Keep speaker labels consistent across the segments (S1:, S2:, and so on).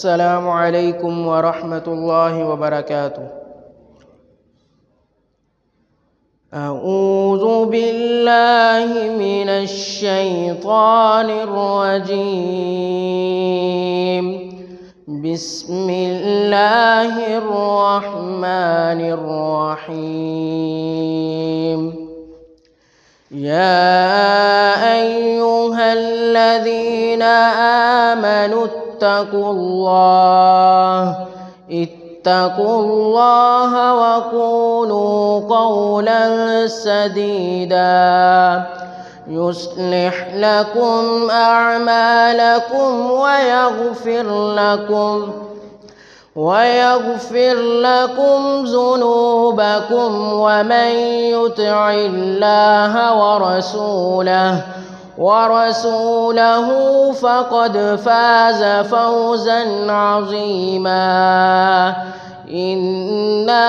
S1: السلام عليكم ورحمة الله وبركاته. أعوذ بالله من الشيطان الرجيم. بسم الله الرحمن الرحيم. يا أيها الذين آمنوا اتقوا الله وقولوا قولا سديدا يصلح لكم أعمالكم ويغفر لكم ذنوبكم ومن يطع الله ورسوله فقد فاز فوزا عظيما. إنا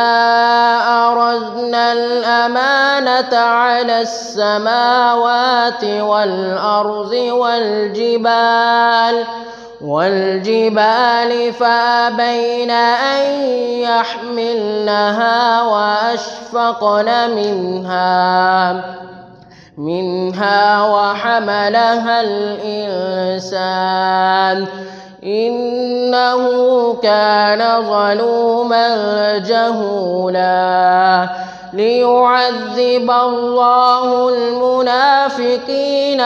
S1: أردنا الأمانة على السماوات والأرض والجبال فأبين أن يحملنها وأشفقن منها وحملها الإنسان إنه كان ظلوما جهولا. ليعذب الله المنافقين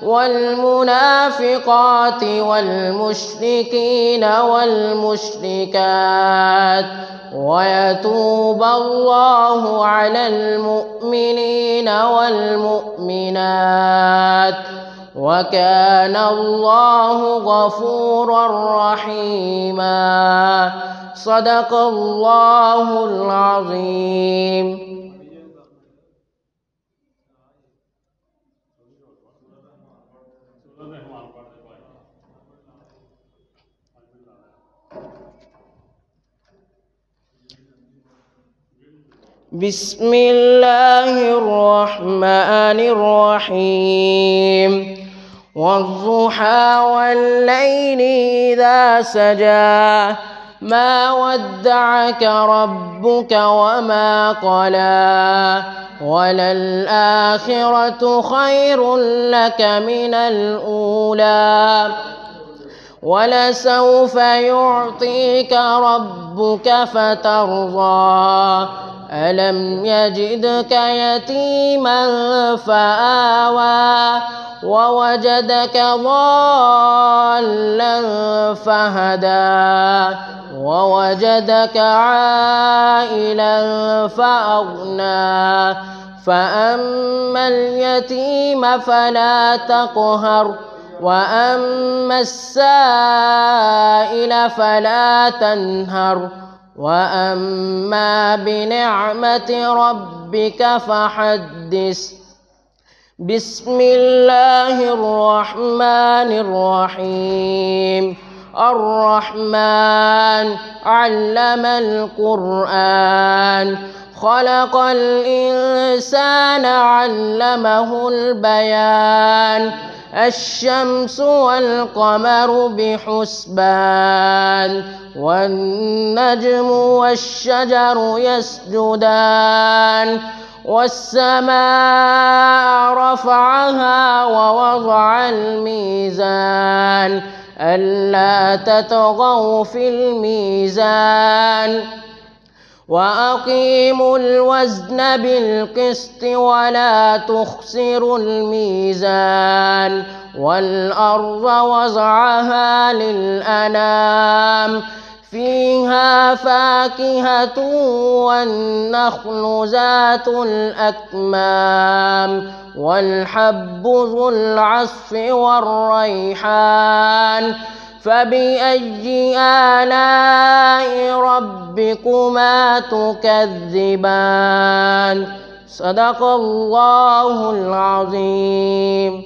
S1: والمنافقات والمشركين والمشركات ويتوب الله على المؤمنين والمؤمنات وكان الله غفورا رحيما. صدق الله العظيم. بسم الله الرحمن الرحيم. والضحى والليل إذا سجى ما ودعك ربك وما قلى وللآخرة خير لك من الأولى ولسوف يعطيك ربك فترضى. ألم يجدك يتيما فآوى ووجدك ضالا فهدى ووجدك عائلا فأغنى. فأما اليتيم فلا تقهر وأما السائل فلا تنهر وأما بنعمة ربك فحدث. بسم الله الرحمن الرحيم. الرحمن علم القرآن خلق الإنسان علمه البيان. الشمس والقمر بحسبان والنجم والشجر يسجدان. والسماء رفعها ووضع الميزان ألا تطغوا في الميزان وأقيموا الوزن بالقسط ولا تخسروا الميزان. والأرض وضعها للأنام فيها فاكهة والنخل ذات الأكمام والحب ذو العصف والريحان. فبأي آلاء ربكما تكذبان. صدق الله العظيم.